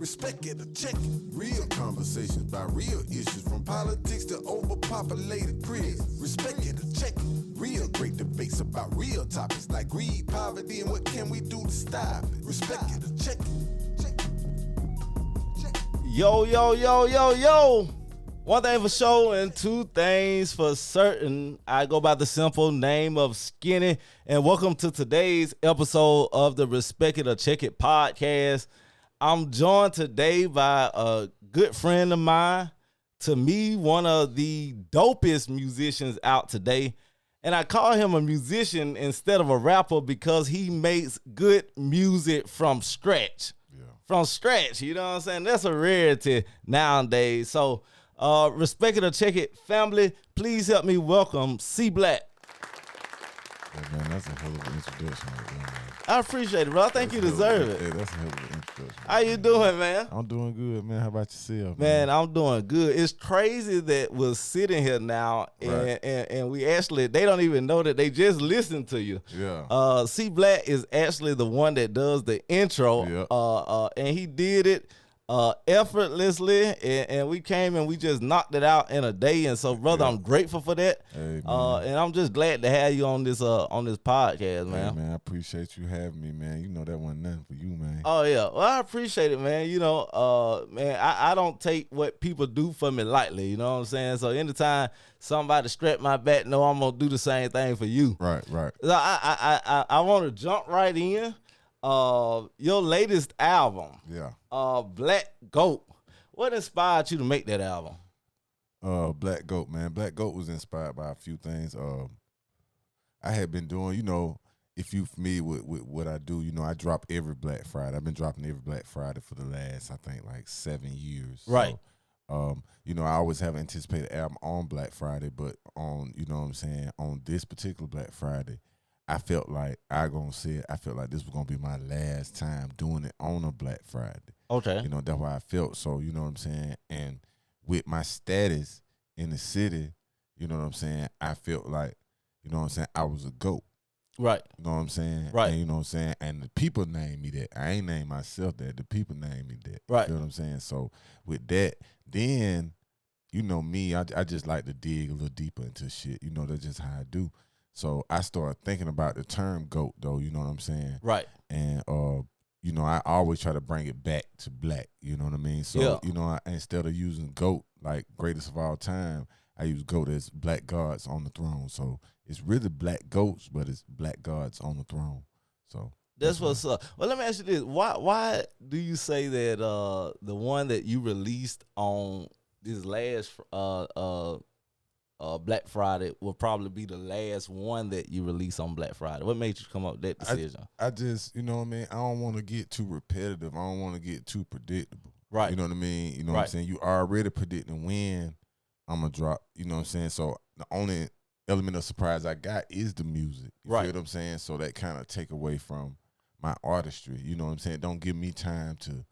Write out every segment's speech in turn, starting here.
Respect it or check it. Real conversations about real issues, from politics to overpopulated prisons. Respect it or check it. Real great debates about real topics like greed, poverty, and what can we do to stop it. Respect it or check it. Yo, yo, yo, yo, yo. One thing for sure and two things for certain. I go by the simple name of Skinny, and welcome to today's episode of the Respect It or Check It podcast. I'm joined today by a good friend of mine, to me, one of the dopest musicians out today. And I call him a musician instead of a rapper because he makes good music from scratch. From scratch, you know what I'm saying? That's a rarity nowadays. So, Respect It or Check It family, please help me welcome C Blaq. Yeah, man, that's a hell of an introduction right there, man. I appreciate it, bro. I think you deserve it. Yeah, that's a hell of an introduction. How you doing, man? I'm doing good, man. How about yourself, Man, I'm doing good. It's crazy that we're sitting here now and we actually, they don't even know that they just listened to you. Yeah. C Blaq is actually the one that does the intro. Yeah. And he did it effortlessly, and we came and we just knocked it out in a day. And so, brother, I'm grateful for that. Hey, and I'm just glad to have you on this podcast, man. Hey, man, I appreciate you having me, man. You know that wasn't nothing for you, man. Oh yeah, well, I appreciate it, man. You know, man, I don't take what people do for me lightly. You know what I'm saying? So anytime somebody strap my back, no, I'm gonna do the same thing for you. Right. So I want to jump right in. Your latest album, Black Goat. What inspired you to make that album? Black Goat, man. Black Goat was inspired by a few things. I had been doing, you know, if you familiar with what I do, you know, I drop every Black Friday. I've been dropping every Black Friday for the last, I think, like 7 years. Right. So, you know, I always have an anticipated album on Black Friday, but on, you know what I'm saying, on this particular Black Friday, I felt like this was gonna be my last time doing it on a Black Friday. Okay. You know, that's why I felt. So, you know what I'm saying? And with my status in the city, you know what I'm saying, I felt like, you know what I'm saying, I was a GOAT. Right. You know what I'm saying? Right. And you know what I'm saying? And the people named me that. I ain't named myself that. The people named me that. Right. You know what I'm saying? So with that, then, you know me, I just like to dig a little deeper into shit. You know, that's just how I do. So I started thinking about the term GOAT, though, you know what I'm saying? Right. And, you know, I always try to bring it back to black, you know what I mean? So, you know, instead of using GOAT, like greatest of all time, I use GOAT as black gods on the throne. So it's really black goats, but it's black gods on the throne. So that's what's up. Well, let me ask you this. Why do you say that the one that you released on this last Black Friday will probably be the last one that you release on Black Friday? What made you come up with that decision? I just, you know what I mean? I don't want to get too repetitive. I don't want to get too predictable. Right. You know what I mean? You know what I'm saying? You already predicting when I'm going to drop. You know what I'm saying? So the only element of surprise I got is the music. You feel what I'm saying? So that kind of take away from my artistry. You know what I'm saying? Don't give me time to,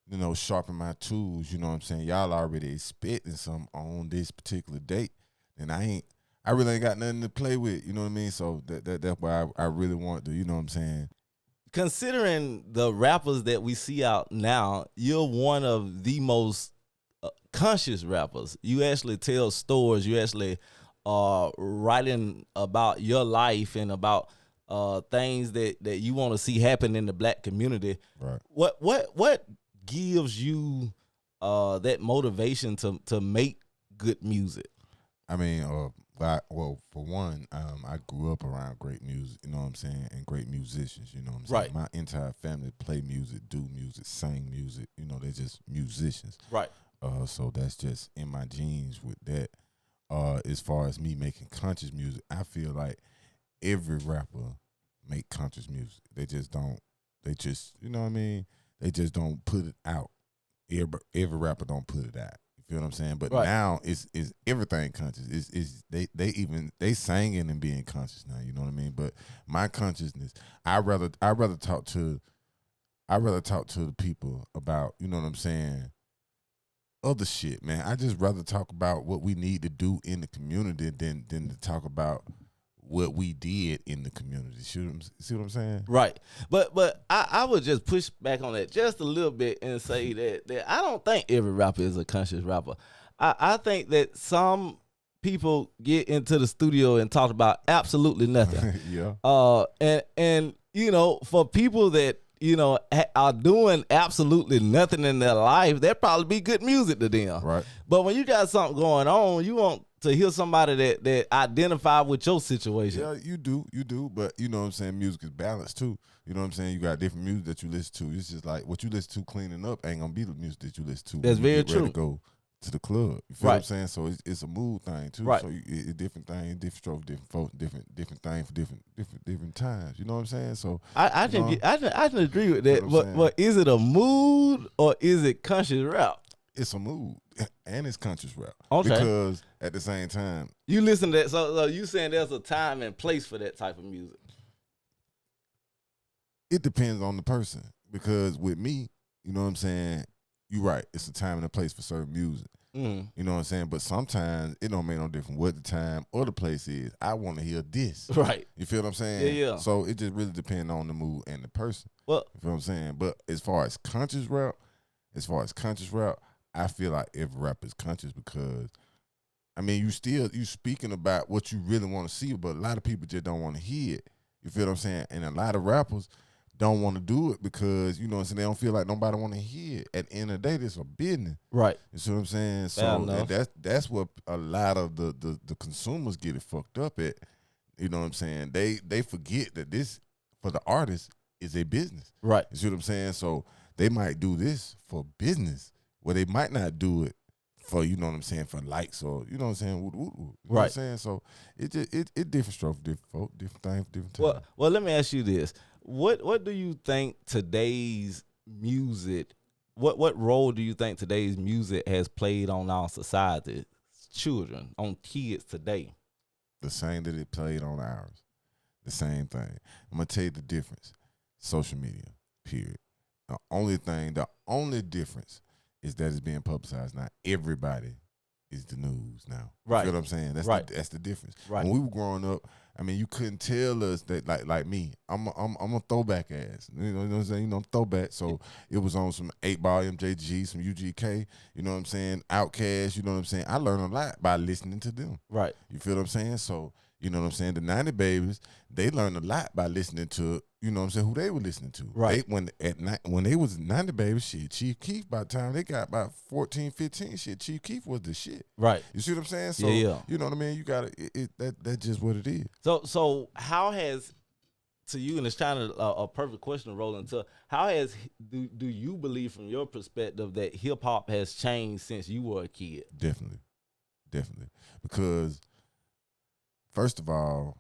you know, sharpen my tools. You know what I'm saying? Y'all already expecting something on this particular date. And I really ain't got nothing to play with, you know what I mean? So that's why I really want to, you know what I'm saying? Considering the rappers that we see out now, you're one of the most conscious rappers. You actually tell stories. You actually are writing about your life and about things that you want to see happen in the black community. Right. What gives you that motivation to make good music? I mean, well, for one, I grew up around great music, you know what I'm saying, and great musicians, you know what I'm saying. Right. My entire family play music, do music, sing music, you know, they're just musicians. Right. So that's just in my genes with that. As far as me making conscious music, I feel like every rapper make conscious music. They just, you know what I mean, they just don't put it out. Every rapper don't put it out. You feel what I'm saying? But now it's everything conscious. They singing and being conscious now. You know what I mean? But my consciousness, I rather talk to the people about, you know what I'm saying, other shit, man. I just rather talk about what we need to do in the community than to talk about what we did in the community. See what I'm saying? Right. But I would just push back on that just a little bit and say that I don't think every rapper is a conscious rapper. I think that some people get into the studio and talk about absolutely nothing. Yeah. And you know, for people that, you know, are doing absolutely nothing in their life, that probably be good music to them. Right. But when you got something going on, you want to hear somebody that identify with your situation. Yeah, you do. But you know what I'm saying, music is balanced too. You know what I'm saying? You got different music that you listen to. It's just like what you listen to cleaning up ain't gonna be the music that you listen to. That's when you very get ready true. to go to the club. You feel what I'm saying? So it's a mood thing too. Right. So it's different things, different strokes, different folks, different things for different times. You know what I'm saying? So I can agree with that. what I'm But is it a mood or is it conscious rap? it's a mood and it's conscious rap. Okay. Because at the same time, You listen to that, so you saying there's a time and place for that type of music? it depends on the person. Because with me, you know what I'm saying, you're right. It's a time and a place for certain music. Mm. You know what I'm saying? But sometimes it don't make no difference what the time or the place is. I want to hear this. Right. You feel what I'm saying? Yeah. So it just really depends on the mood and the person. Well, You feel what I'm saying? But as far as conscious rap, I feel like every rap is conscious because, I mean, you speaking about what you really want to see, but a lot of people just don't want to hear it. You feel what I'm saying? And a lot of rappers don't want to do it because, you know what I'm saying, they don't feel like nobody want to hear it. At the end of the day, this is a business. right. You see what I'm saying? Fair So enough. that's what a lot of the consumers get it fucked up at. You know what I'm saying? They forget that this, for the artist, is a business. Right. You see what I'm saying? So they might do this for business, where they might not do it for, you know what I'm saying, for likes or, you know what I'm saying, woo. You know what I'm Right. saying? So it different stroke for different folk, different things for different times. Well, let me ask you this: What do you think today's music? What role do you think today's music has played on our society, children, on kids today? The same that it played on ours. The same thing. I'm gonna tell you the difference. Social media, period. The only difference is that it's being publicized. Not everybody is the news now. You Right. feel what I'm saying? That's Right. that's the difference. Right. When we were growing up, I mean, you couldn't tell us that, like me. I'm a throwback ass. You know what I'm saying? You know, I'm throwback. So it was on some 8-Ball MJG, some UGK. You know what I'm saying? Outkast. You know what I'm saying? I learned a lot by listening to them. Right. You feel what I'm saying? So, you know what I'm saying? The 90 Babies, they learned a lot by listening to, you know what I'm saying, who they were listening to. Right. When they was 90 Babies, shit, Chief Keef, by the time they got about 14, 15, shit, Chief Keef was the shit. Right. You see what I'm saying? So, Yeah. you know what I mean? You got to, that's just what it is. So how has, to you, and it's kind of a perfect question to roll into, how has do you believe from your perspective that hip hop has changed since you were a kid? Definitely. Because, first of all,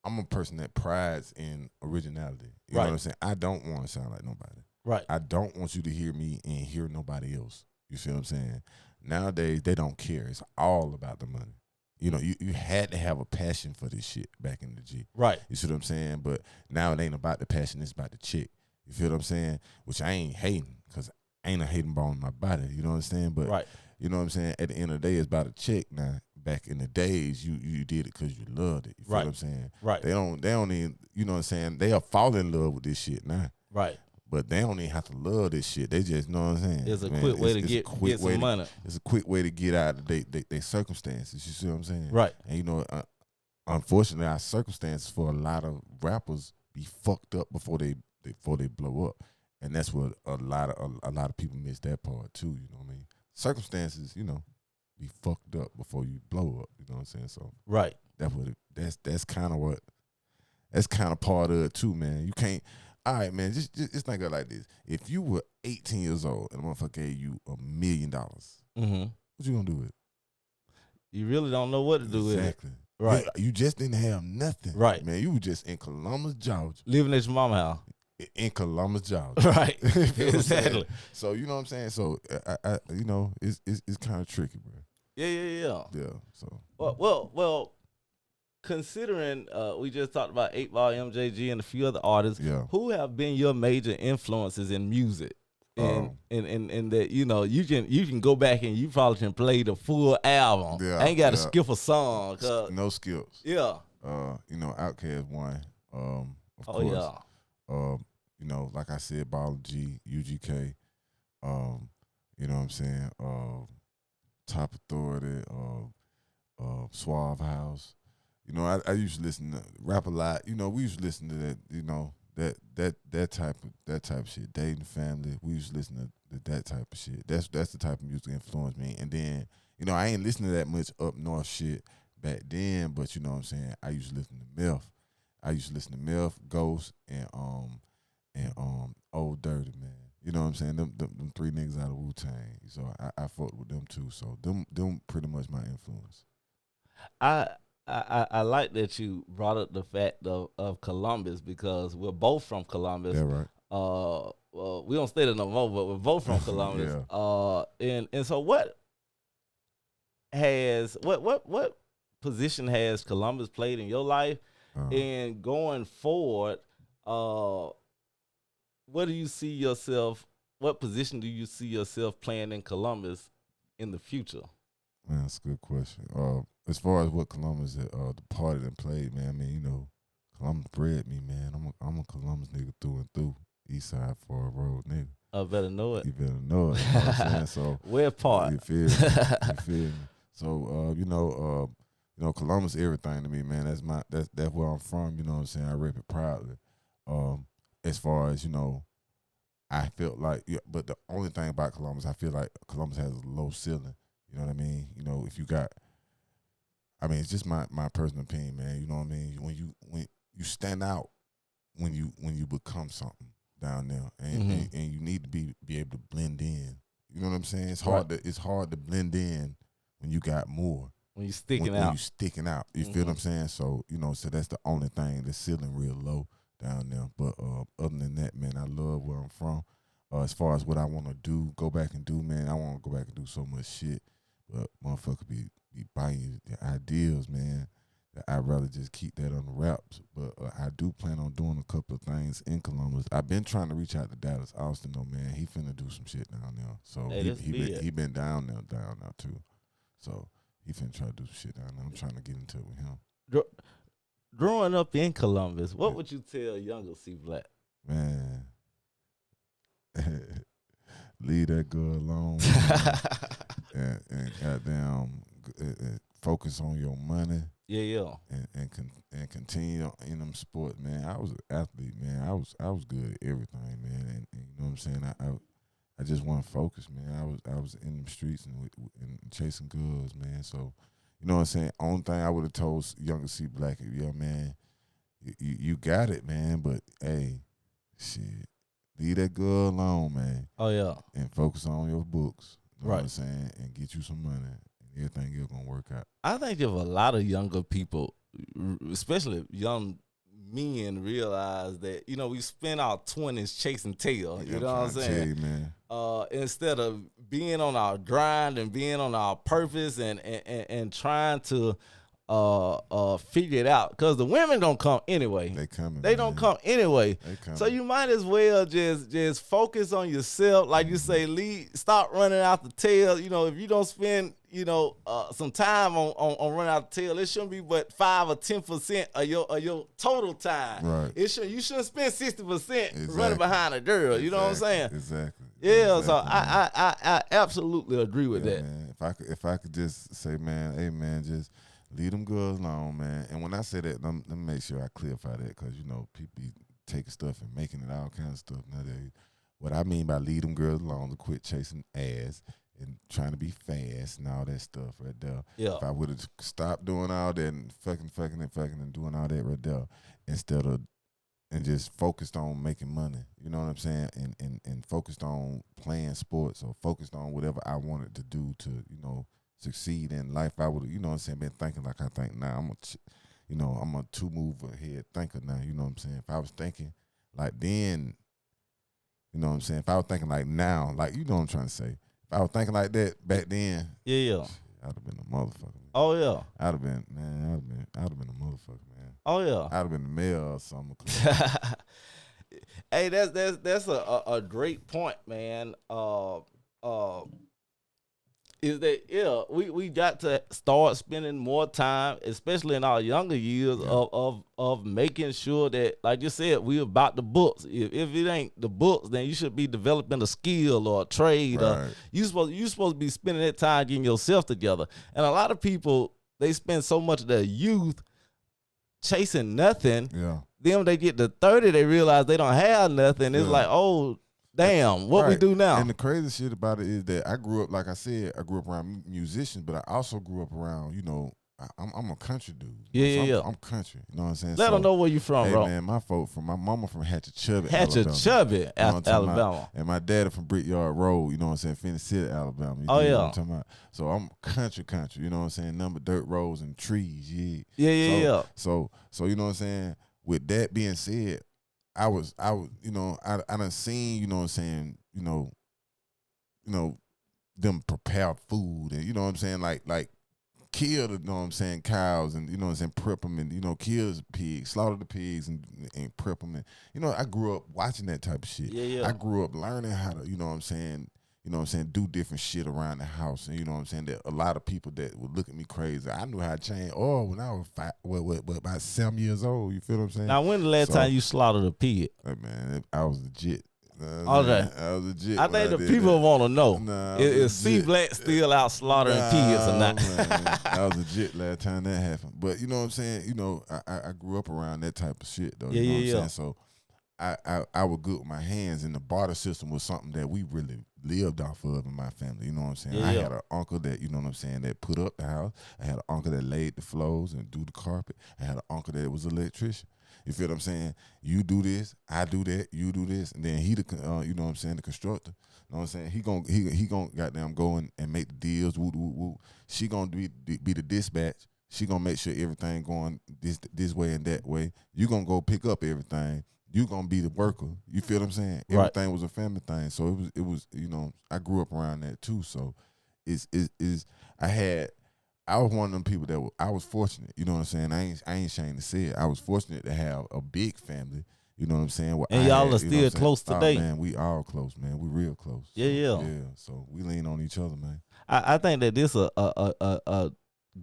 I'm a person that prides in originality. You know what I'm saying? I don't want to sound like nobody. Right. I don't want you to hear me and hear nobody else. You see what I'm saying? Nowadays, they don't care. It's all about the money. You know, you had to have a passion for this shit back in the G. Right. You see what I'm saying? But now it ain't about the passion. It's about the chick. You feel what I'm saying? Which I ain't hating, because I ain't a hating bone in my body. You know what I'm saying? But, Right. you know what I'm saying? At the end of the day, it's about a chick. Now, back in the days, you did it because you loved it. You feel Right. what I'm saying? Right. They don't even, you know what I'm saying? They'll fall in love with this shit now. Right. But they don't even have to love this shit. They just, know what I'm saying? It's a quick way to get some money. It's a quick way to get out of their circumstances. You see what I'm saying? Right. And, you know, unfortunately, our circumstances for a lot of rappers be fucked up before they blow up. And that's what a lot of people miss that part too, you know what I mean? Circumstances, you know, be fucked up before you blow up, you know what I'm saying? So Right. that's kind of part of it too, man. You can't, all right, man, just think of it like this. If you were 18 years old and a motherfucker gave you $1 million, Mm-hmm. what you gonna do with it? You really don't know what to do with it. Exactly. Right. You just didn't have nothing. Right. Man, you were just in Columbus, Georgia. Living at your mama's house. In Columbus, Georgia. Right. You feel what I'm Exactly. saying? So you know what I'm saying. So I you know, it's kind of tricky, bro. Yeah. Yeah. So Well. Considering we just talked about 8-Ball, MJG, and a few other artists, Yeah. who have been your major influences in music? And that, you know, you can go back and you probably can play the full album. Yeah, I ain't got to yeah. skip a song. no skills. Yeah. You know, Outkast one. Of Oh course. yeah. You know, like I said, Baller G, UGK. You know what I'm saying? Top Authority. Suave House. You know, I used to listen to Rap a Lot. You know, we used to listen to that. You know, that type of shit. Dating Family. We used to listen to that type of shit. That's the type of music influenced me. And then, you know, I ain't listening to that much up north shit back then, but you know what I'm saying. I used to listen to Meth. I used to listen to Meth, Ghost, and Old Dirty, man. You know what I'm saying? Them three niggas out of Wu-Tang. So I fucked with them too. So them pretty much my influence. I like that you brought up the fact of Columbus because we're both from Columbus. Yeah, right. Well, we don't stay there no more, but we're both from Columbus. And so what position has Columbus played in your life? And going forward, what do you see yourself? What position do you see yourself playing in Columbus in the future? Man, that's a good question. As far as what Columbus, the party that played, man, I mean, you know, Columbus bred me, man. I'm a Columbus nigga through and through. East Side Far Road nigga. I better know it. You better know it. You know what I'm saying? So where part? You feel me? You feel me? So you know, Columbus everything to me, man. That's where I'm from. You know what I'm saying? I rep it proudly. As far as, you know, I felt like, but the only thing about Columbus, I feel like Columbus has a low ceiling. You know what I mean? You know, if you got, I mean, it's just my personal opinion, man. You know what I mean? When you stand out, when you become something down there, and you need to be able to blend in. You know what I'm saying? It's hard to blend in when you got more. When you sticking out. When you sticking out. You feel what I'm saying? So, you know, so that's the only thing. The ceiling real low down there. But other than that, man, I love where I'm from. As far as what I want to do, go back and do, man, I want to go back and do so much shit. But motherfucker be buying you the ideas, man. I'd rather just keep that on the wraps. But I do plan on doing a couple of things in Columbus. I've been trying to reach out to Dallas Austin, though, man. He finna do some shit down there. So he been down there too. So he finna try to do some shit down there. I'm trying to get into it with him. Growing up in Columbus, what would you tell younger C Blaq? Man, leave that girl alone, and goddamn focus on your money. Yeah. And continue in them sports, man. I was an athlete, man. I was good at everything, man. And you know what I'm saying? I just want to focus, man. I was in the streets and chasing girls, man. So, you know what I'm saying? Only thing I would have told younger C Blaq, yeah, man, you got it, man. But hey, shit, leave that girl alone, man. Oh yeah. And focus on your books. You know right. what I'm saying? And get you some money. And everything else gonna work out. I think if a lot of younger people, especially young men, realize that, you know, we spend our 20s chasing tail. You know what I'm saying? You, man. Instead of being on our grind and being on our purpose and trying to figure it out, because the women don't come anyway. They coming. They don't come anyway. They coming. So you might as well just focus on yourself, like you say. Stop running out the tail. You know, if you don't spend some time on running out the tail, it shouldn't be but 5 or 10% of your total time. Right. You shouldn't spend 60% running behind a girl. You know what I'm saying? Exactly. Yeah. Exactly, So I absolutely agree with that. Man. If I could just say, man, hey man, just leave them girls alone, man. And when I say that, let me make sure I clarify that, because, you know, people be taking stuff and making it all kinds of stuff nowadays. What I mean by leave them girls alone, to quit chasing ass and trying to be fast and all that stuff right there. Yeah. If I would have stopped doing all that and fucking and doing all that right there, instead of, and just focused on making money, you know what I'm saying? And focused on playing sports, or focused on whatever I wanted to do to, you know, succeed in life, I would have, you know what I'm saying, been thinking like I think now. I'm a 2-move ahead thinker now, you know what I'm saying? If I was thinking like then, you know what I'm saying? If I was thinking like now, like, you know what I'm trying to say. If I was thinking like that back then, yeah, I'd have been a motherfucker, man. Oh yeah. I'd have been a motherfucker, man. Oh yeah. I'd have been the mayor or something. Hey, that's a great point, man. is that we got to start spending more time, especially in our younger years, of making sure that, like you said, we about the books. If it ain't the books, then you should be developing a skill or a trade. Right. You supposed to be spending that time getting yourself together. And a lot of people, they spend so much of their youth chasing nothing. Yeah. Then when they get to 30, they realize they don't have nothing. It's like, oh, damn, what we do now? And the crazy shit about it is that I grew up, like I said, I grew up around musicians, but I also grew up around, I'm a country dude. I'm country. You know what I'm saying? Let them know where you from, bro. Man, my mama from Hatchet-Chubby, Alabama. And my daddy from Brickyard Road, you know what I'm saying? Phoenix City, Alabama. You know what I'm talking about? So I'm country, you know what I'm saying? Number dirt roads and trees, So you know what I'm saying? With that being said, I done seen, you know what I'm saying, them prepare food and, you know what I'm saying, like kill the, you know what I'm saying, cows and, you know what I'm saying, prep them and, kill the pigs, slaughter the pigs and prep them. And, I grew up watching that type of shit. I grew up learning how to, you know what I'm saying, do different shit around the house. And you know what I'm saying, that a lot of people that would look at me crazy. I knew how to change oil when I was about 7 years old. You feel what I'm saying? Now, when the last time you slaughtered a pig? Hey, man, I was legit. Okay. I was legit. I think the people want to know, is C Blaq still out slaughtering pigs or not? Man, I was legit last time that happened. But you know what I'm saying? I grew up around that type of shit, though. You know what I'm saying? So I was good with my hands, and the barter system was something that we really lived off of in my family. You know what I'm saying? I had an uncle that, you know what I'm saying, that put up the house. I had an uncle that laid the floors and do the carpet. I had an uncle that was an electrician. You feel what I'm saying? You do this, I do that, you do this, and then he the you know what I'm saying, the constructor. You know what I'm saying? He gon' goddamn go and make the deals. Woo, woo, woo. She gonna be the dispatch. She gonna make sure everything going this way and that way. You gonna go pick up everything. You gonna be the worker. You feel what I'm saying? Right. Everything was a family thing. So it was I grew up around that too. So I was one of them people that I was fortunate. You know what I'm saying? I ain't ashamed to say it. I was fortunate to have a big family. You know what I'm saying? And y'all are still close today. Oh, man, we all close, man. We real close. Yeah. So we lean on each other, man. I think that this a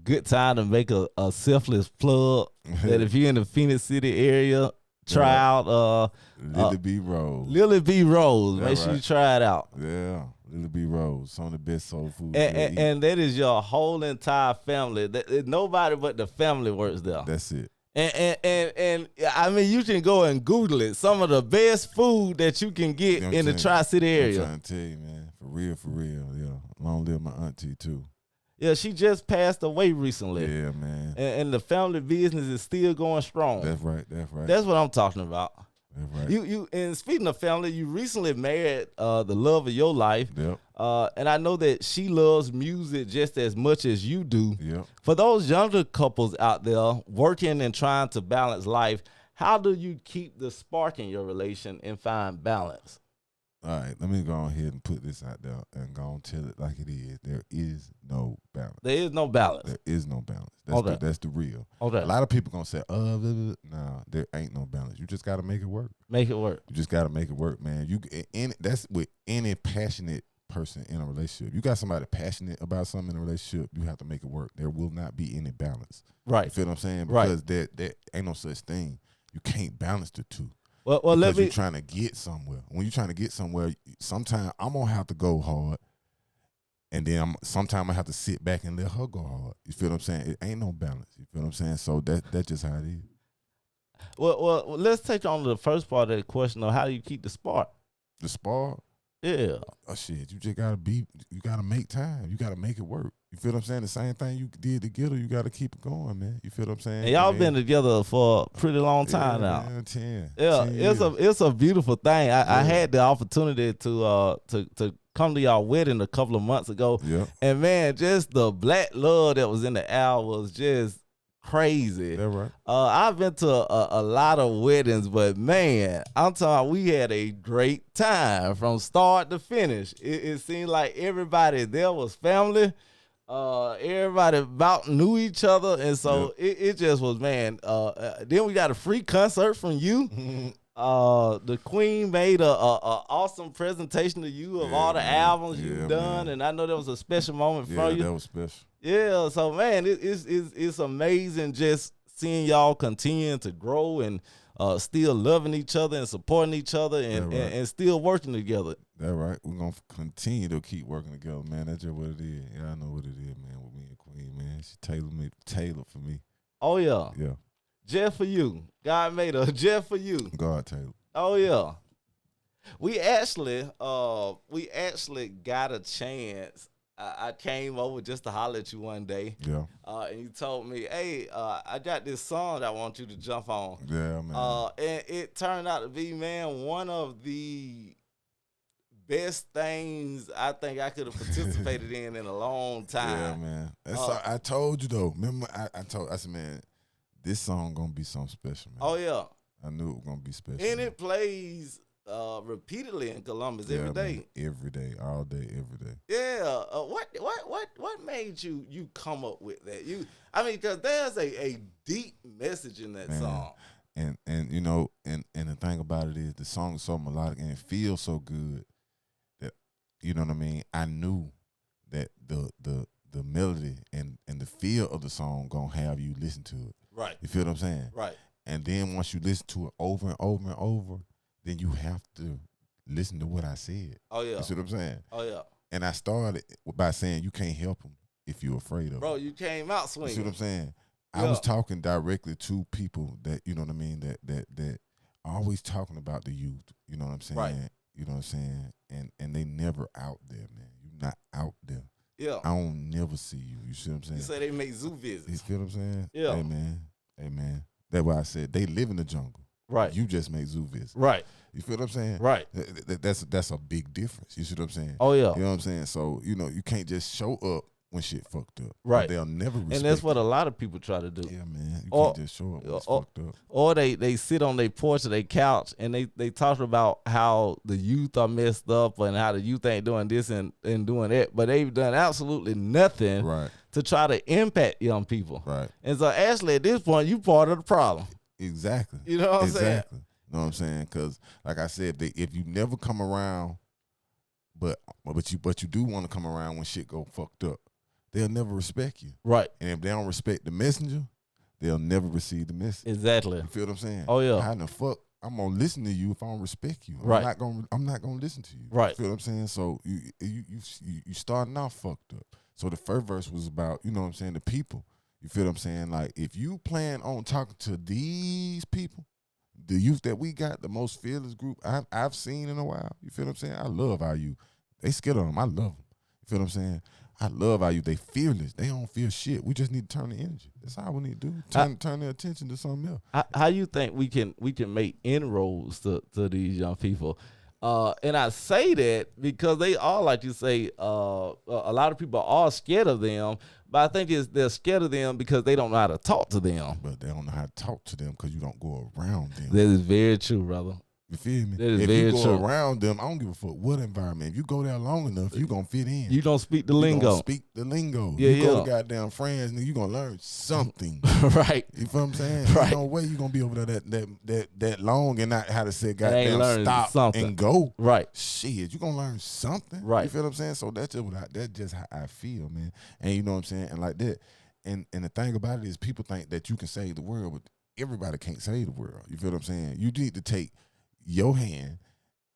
good time to make a selfless plug. That if you're in the Phoenix City area, try out Lily B. Rose. Lily B. Rose. Make sure you try it out. Yeah. Lily B. Rose, some of the best soul food. And that is your whole entire family. Nobody but the family works there. That's it. And I mean, you can go and Google it. Some of the best food that you can get in the Tri-City area. I'm trying to tell you, man. For real. Yeah. Long live my auntie, too. Yeah, she just passed away recently. Yeah, man. And the family business is still going strong. That's right. That's what I'm talking about. That's right. You and speaking of family, you recently married the love of your life. Yep. And I know that she loves music just as much as you do. Yep. For those younger couples out there working and trying to balance life, how do you keep the spark in your relation and find balance? All right, let me go ahead and put this out there and go and tell it like it is. There is no balance. There is no balance. There is no balance. That's the real. Okay. A lot of people gonna say, blah, blah, blah. No, there ain't no balance. You just gotta make it work. Make it work. You just gotta make it work, man. That's with any passionate person in a relationship. You got somebody passionate about something in a relationship, you have to make it work. There will not be any balance. Right. You feel what I'm saying? Right. Because there ain't no such thing. You can't balance the two. Well, because you're trying to get somewhere. When you're trying to get somewhere, sometimes I'm gonna have to go hard, and then sometimes I have to sit back and let her go hard. You feel what I'm saying? It ain't no balance. You feel what I'm saying? So that's just how it is. Well, let's take on the first part of the question of how do you keep the spark? The spark? Yeah. Oh shit, you just gotta make time. You gotta make it work. You feel what I'm saying? The same thing you did together, you gotta keep it going, man. You feel what I'm saying? And y'all been together for a pretty long time now. Man, 10. Yeah, 10 years. it's a beautiful thing. I had the opportunity to come to y'all wedding a couple of months ago. Yeah. And man, just the black love that was in the air was just crazy. That right. I've been to a lot of weddings, but man, I'm talking, we had a great time from start to finish. It seemed like everybody there was family. Everybody about knew each other, and so it just was, man. Then we got a free concert from you. The Queen made a awesome presentation to you of all the albums you've done, and I know that was a special moment for you. Yeah, that was special. Yeah, so man, it's amazing just seeing y'all continuing to grow and still loving each other and supporting each other and still working together. That's right. We're gonna continue to keep working together, man. That's just what it is. Yeah, I know what it is, man. With me and Queen, man, she tailored for me. Oh yeah, yeah. Just for you. God made her just for you. God tailored. Oh yeah. We actually got a chance. I came over just to holler at you one day. Yeah. And you told me, hey, I got this song that I want you to jump on. Yeah, man. And it turned out to be, man, one of the best things I think I could have participated in a long time. Yeah, man. I told you though. Remember, I said, man, this song gonna be something special, man. Oh yeah. I knew it was gonna be special. And man. it plays repeatedly in Columbus every day. Man, every day, all day, every day. Yeah. What made you come up with that? Because there's a deep message in that song. And you know, and the thing about it is the song is so melodic and it feels so good that, you know what I mean? I knew that the melody and the feel of the song gonna have you listen to it. Right. You feel what I'm saying? Right. And then once you listen to it over and over and over, then you have to listen to what I said. Oh yeah. You see what I'm saying? Oh yeah. And I started by saying you can't help them if you're afraid of them. Bro, you came out swinging. You see what I'm saying? Yeah. I was talking directly to people that, you know what I mean, that always talking about the youth. You know what I'm saying? Right. You know what I'm saying? And they never out there, man. You're not out there. Yeah. I don't never see you. You see what I'm saying? You say they make zoo visits. You feel what I'm saying? Yeah. Hey, man. That's why I said they live in the jungle. Right. You just make zoo visits. Right. You feel what I'm saying? Right. That's a big difference. You see what I'm saying? Oh yeah. You know what I'm saying? So, you know, you can't just show up when shit fucked up. Right. They'll never respect And that's what a lot of people try to do. Yeah, man. You can't just show up when it's fucked up. Or they sit on their porch or their couch and they talk about how the youth are messed up and how the youth ain't doing this and doing that. But they've done absolutely nothing to try to impact young people. Right. And so actually at this point, you part of the problem. Exactly. You know what I'm saying? Exactly. You know what I'm saying? Because like I said, if you never come around, but you do want to come around when shit go fucked up, they'll never respect you. Right. And if they don't respect the messenger, they'll never receive the message. Exactly. You feel what I'm saying? Oh yeah. How the fuck I'm gonna listen to you if I don't respect you? Right. I'm not gonna listen to you. Right. You feel what I'm saying? So you starting off fucked up. So the first verse was about, you know what I'm saying, the people. You feel what I'm saying? Like if you plan on talking to these people, the youth that we got, the most fearless group I've seen in a while. You feel what I'm saying? I love how they scared of them. I love them. You feel what I'm saying? I love how they fearless. They don't fear shit. We just need to turn the energy. That's all we need to do. Turn their attention to something else. How you think we can make inroads to these young people? And I say that because they are, like you say, a lot of people are scared of them. But I think they're scared of them because they don't know how to talk to them. But they don't know how to talk to them because you don't go around them. That is very true, brother. You feel me? That is if very you go true. around them, I don't give a fuck what environment. If you go there long enough, you gonna fit in. You don't speak the You lingo. gonna speak the lingo. Yeah, you go yeah. to goddamn France, nigga, you gonna learn something. Right. You feel what I'm saying? Right. There's no way you gonna be over there that long and not how to say ain't goddamn learning stop something. and go. Right. Shit, you gonna learn something. Right. You feel what I'm saying? So that's just how I feel, man. And you know what I'm saying? And like that. And the thing about it is people think that you can save the world, but everybody can't save the world. You feel what I'm saying? You need to take your hand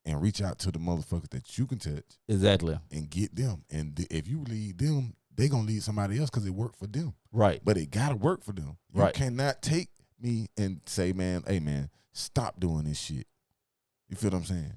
and reach out to the motherfuckers that you can touch. Exactly. And get them. And if you lead them, they going to lead somebody else because it worked for them. Right. But it got to work for them. You Right. cannot take me and say, man, hey, man, stop doing this shit. You feel what I'm saying?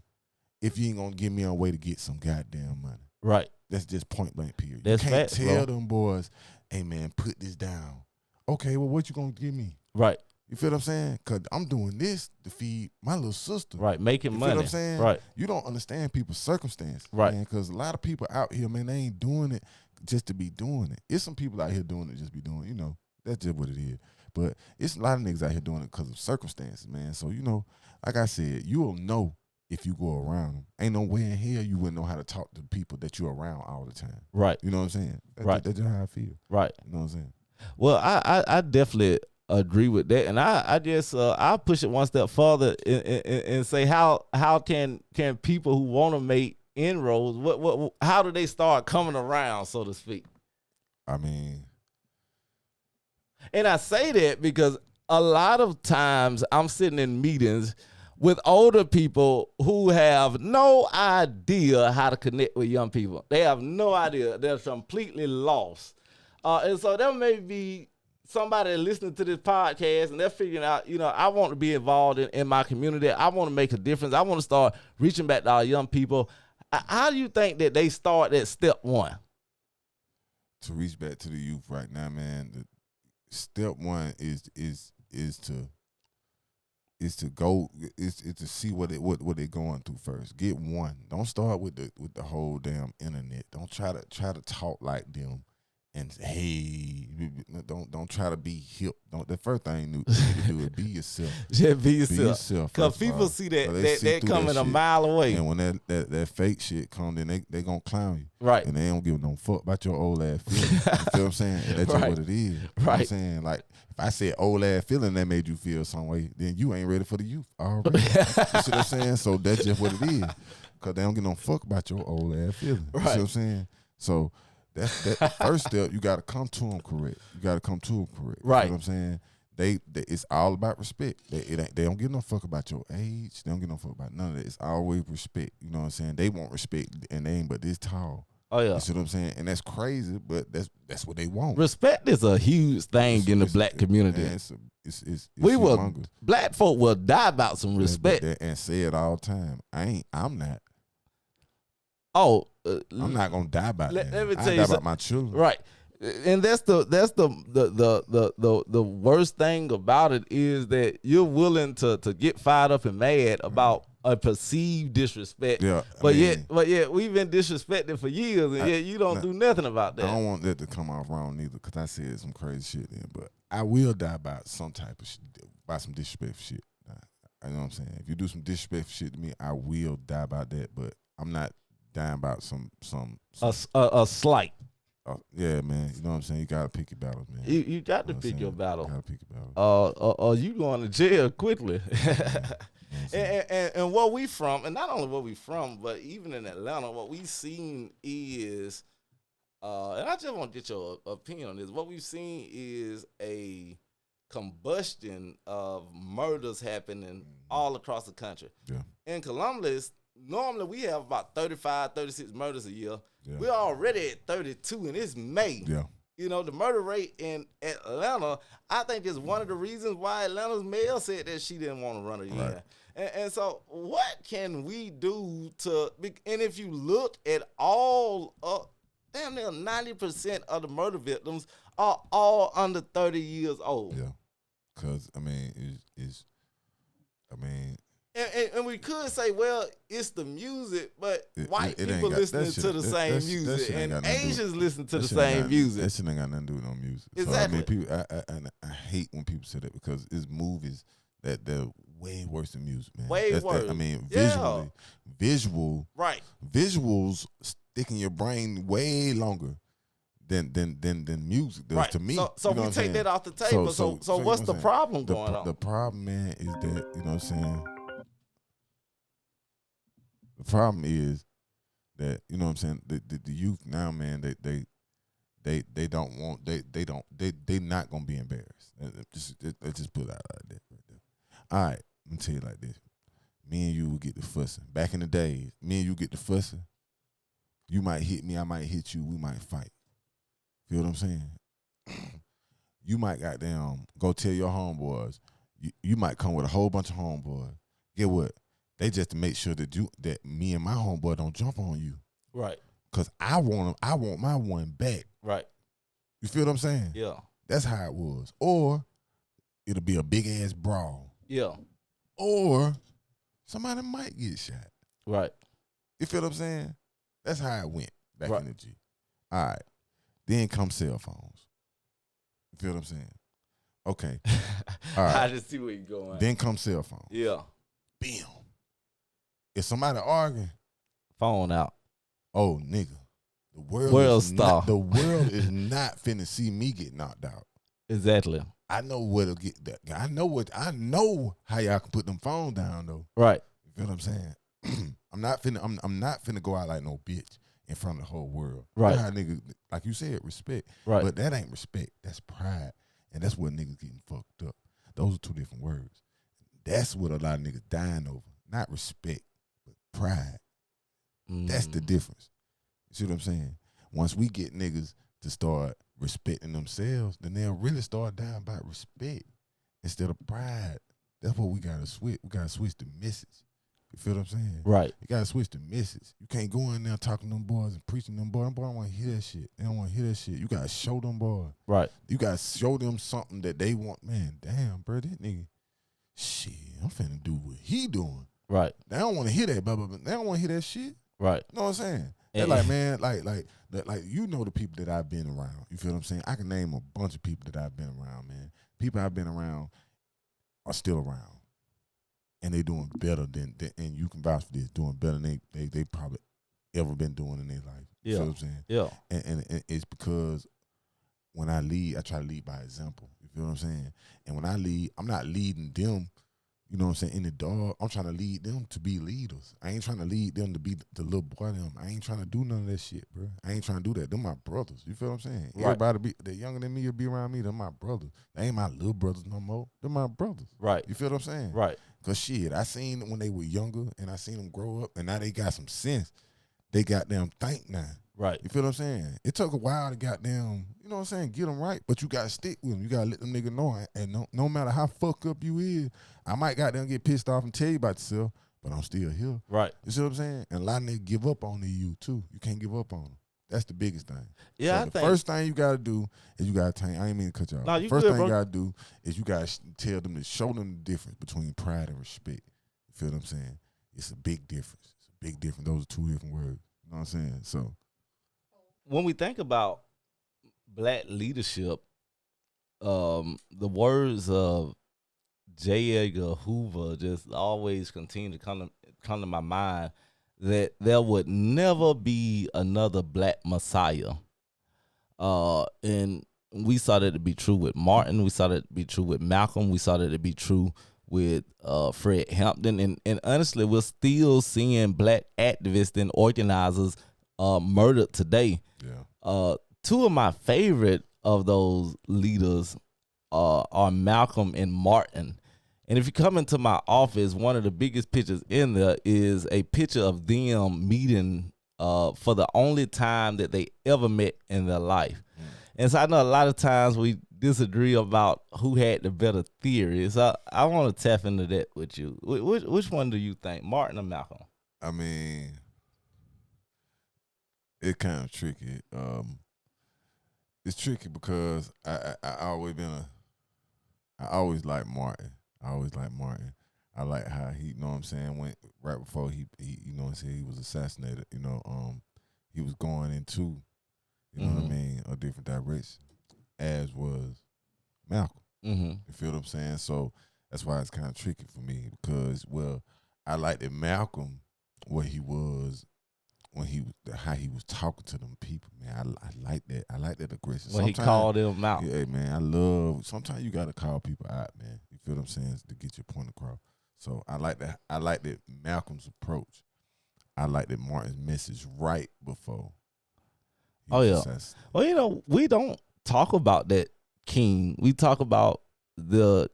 If you ain't going to give me a way to get some goddamn money. Right. That's just point blank period. That's you can't facts, tell bro. them boys, hey, man, put this down. Okay, well, what you going to give me? Right. You feel what I'm saying? Because I'm doing this to feed my little sister. Right. Making You money. feel what I'm saying? Right. You don't understand people's circumstances. Right. Because a lot of people out here, man, they ain't doing it just to be doing it. It's some people out here doing it just be doing it. You know, that's just what it is. But it's a lot of niggas out here doing it because of circumstances, man. So, you know, like I said, you'll know if you go around them. Ain't no way in hell you wouldn't know how to talk to people that you're around all the time. Right. You know what I'm saying? Right. That's just how I feel. Right. You know what I'm saying? Well, I definitely agree with that, and I just I push it one step further and say how can people who want to make inroads, what how do they start coming around, so to speak? I mean, and I say that because a lot of times I'm sitting in meetings with older people who have no idea how to connect with young people. They have no idea. They're completely lost. And so there may be somebody listening to this podcast and they're figuring out, I want to be involved in my community. I want to make a difference. I want to start reaching back to our young people. How do you think that they start at step one? To reach back to the youth right now, man, step one is to go is to see what they're going through first. Get one. Don't start with the whole damn internet. Don't try to talk like them and say, hey, don't try to be hip. The first thing you need to do is be yourself. Just be yourself. Be yourself. Because people see that coming a mile away. And when that fake shit come, then they gonna clown you. Right. And they don't give no fuck about your old ass feeling. You feel what I'm saying? And that's just what it is. You know what I'm saying? Like, if I said old ass feeling that made you feel some way, then you ain't ready for the youth already. You see what I'm saying? So that's just what it is. Because they don't give no fuck about your old ass feeling. You see what I'm saying? So that first step, you got to come to them correct. You got to come to them correct. Right. You know what I'm saying? They it's all about respect. They don't give no fuck about your age. They don't give no fuck about none of that. It's always respect. You know what I'm saying? They want respect, and they ain't but this tall. Oh yeah. You see what I'm saying? And that's crazy, but that's what they want. Respect is a huge thing in the black community. Man, it's humongous. Black folk will die about some respect and say it all the time. I'm not. Oh, I'm not gonna die about that. Let me tell I you die something. about my children. Right. And that's the worst thing about it is that you're willing to get fired up and mad about a perceived disrespect. Yeah, but yet we've been disrespected for years, and yet you don't do nothing about that. I don't want that to come off wrong neither, because I said some crazy shit then. But I will die about some type of shit, about some disrespectful shit. You know what I'm saying? If you do some disrespectful shit to me, I will die about that. But I'm not dying about some a slight. Yeah, man. You know what I'm saying? You gotta pick your battles, man. You got to pick your battle. You gotta pick your battle. Or you going to jail quickly. Yeah. And where we from, and not only where we from, but even in Atlanta, what we've seen is, and I just want to get your opinion on this. What we've seen is a combustion of murders happening all across the country. Yeah. In Columbus, normally we have about 35, 36 murders a year. Yeah. We're already at 32, and it's May. Yeah. The murder rate in Atlanta, I think, is one of the reasons why Atlanta's mayor said that she didn't want to run again. Right. And so what can we do and if you look at all, damn near 90% of the murder victims are all under 30 years old. Yeah. Because, And we could say, well, it's the music, but white people listening to the same music, and Asians listen to the same music. That shit ain't got nothing to do with no music. Exactly. So, I hate when people say that, because it's movies that they're way worse than music, man. Way worse. Visuals stick in your brain way longer than music does to me. So we take that off the table. So what's the problem going on? The problem, man, is that, you know what I'm saying? The problem is that, you know what I'm saying, the youth now, man, they don't want, they not gonna be embarrassed. Let's just put it out like that right there. All right, let me tell you like this. Me and you would get the fussing. Back in the days, me and you get the fussing. You might hit me, I might hit you, we might fight. Feel what I'm saying? You might goddamn go tell your homeboys. You might come with a whole bunch of homeboys. Get what? They just to make sure that me and my homeboy don't jump on you. Right. Cause I want my one back. Right. You feel what I'm saying? Yeah. That's how it was. Or it'll be a big ass brawl. Yeah. Or somebody might get shot. Right. You feel what I'm saying? That's how it went back Right. in the G. All right. Then come cell phones. You feel what I'm saying? Okay. All right. I just see where you're going. Then come cell phones. Yeah. Bam. If somebody arguing, phone out. oh nigga, the world World is star. not, the world is not finna see me get knocked out. Exactly. I know where to get that. I know how y'all can put them phones down though. Right. You feel what I'm saying? I'm not finna go out like no bitch in front of the whole world. Right. How niggas, like you said, respect. Right. But that ain't respect. That's pride. And that's what niggas getting fucked up. Those are two different words. That's what a lot of niggas dying over. Not respect, but pride. That's the difference. You see what I'm saying? Once we get niggas to start respecting themselves, then they'll really start dying about respect instead of pride. That's what we gotta switch. We gotta switch the message. You feel what I'm saying? Right. You gotta switch the message. You can't go in there talking to them boys and preaching to them boys. Them boys don't want to hear that shit. They don't want to hear that shit. You gotta show them boys. Right. You gotta show them something that they want. Man, damn, bro, that nigga, shit, I'm finna do what he doing. Right. They don't want to hear that, blah, blah, blah. They don't want to hear that shit. Right. You know what I'm saying? They're like, man, like you know the people that I've been around. You feel what I'm saying? I can name a bunch of people that I've been around, man. People I've been around are still around. And they doing better than and you can vouch for this, doing better than they probably ever been doing in their life. You feel what I'm saying? Yeah. And it's because when I lead, I try to lead by example. You feel what I'm saying? And when I lead, I'm not leading them, you know what I'm saying, in the dark. I'm trying to lead them to be leaders. I ain't trying to lead them to be the little boy them. I ain't trying to do none of that shit, bro. I ain't trying to do that. Them my brothers. You feel what I'm saying? Right. Everybody that younger than me will be around me. Them my brothers. They ain't my little brothers no more. Them my brothers. Right. You feel what I'm saying? Right. Cause shit, I seen them when they were younger, and I seen them grow up, and now they got some sense. They goddamn think now. Right. You feel what I'm saying? It took a while to goddamn, you know what I'm saying, get them right, but you gotta stick with them. You gotta let them niggas know. And no matter how fucked up you is, I might goddamn get pissed off and tell you about yourself, but I'm still here. Right. You see what I'm saying? And a lot of niggas give up on you too. You can't give up on them. That's the biggest thing. Yeah, so I the think first thing you gotta do is you gotta I ain't mean to cut you off. No, The you first good, thing bro. you gotta do is you gotta tell them to show them the difference between pride and respect. You feel what I'm saying? It's a big difference. It's a big difference. Those are two different words. You know what I'm saying? So when we think about black leadership, the words of J. Edgar Hoover just always continue to come to my mind, that there would never be another black Messiah. And we saw that to be true with Martin. We saw that to be true with Malcolm. We saw that to be true with Fred Hampton. And honestly, we're still seeing black activists and organizers murdered today. yeah. Two of my favorite of those leaders are Malcolm and Martin. And if you come into my office, one of the biggest pictures in there is a picture of them meeting for the only time that they ever met in their life. And so I know a lot of times we disagree about who had the better theory. So I want to tap into that with you. Which one do you think, Martin or Malcolm? I mean, it's kind of tricky. It's tricky because I always like Martin. I like how he, you know what I'm saying, went right before he you know what I'm saying, he was assassinated, you know, he was going into, you know what I mean, a different direction, as was Malcolm. You feel what I'm saying? So that's why it's kind of tricky for me because, well, I like that Malcolm, what he was, when he was, how he was talking to them people, man. I like that. I like that aggression. When he called them out. Yeah, man. I love. Sometimes you gotta call people out, man. You feel what I'm saying, to get your point across. So I like that. I like that Malcolm's approach. I like that Martin's message right before. Oh yeah. Well, you know, we don't talk about that king. We talk about the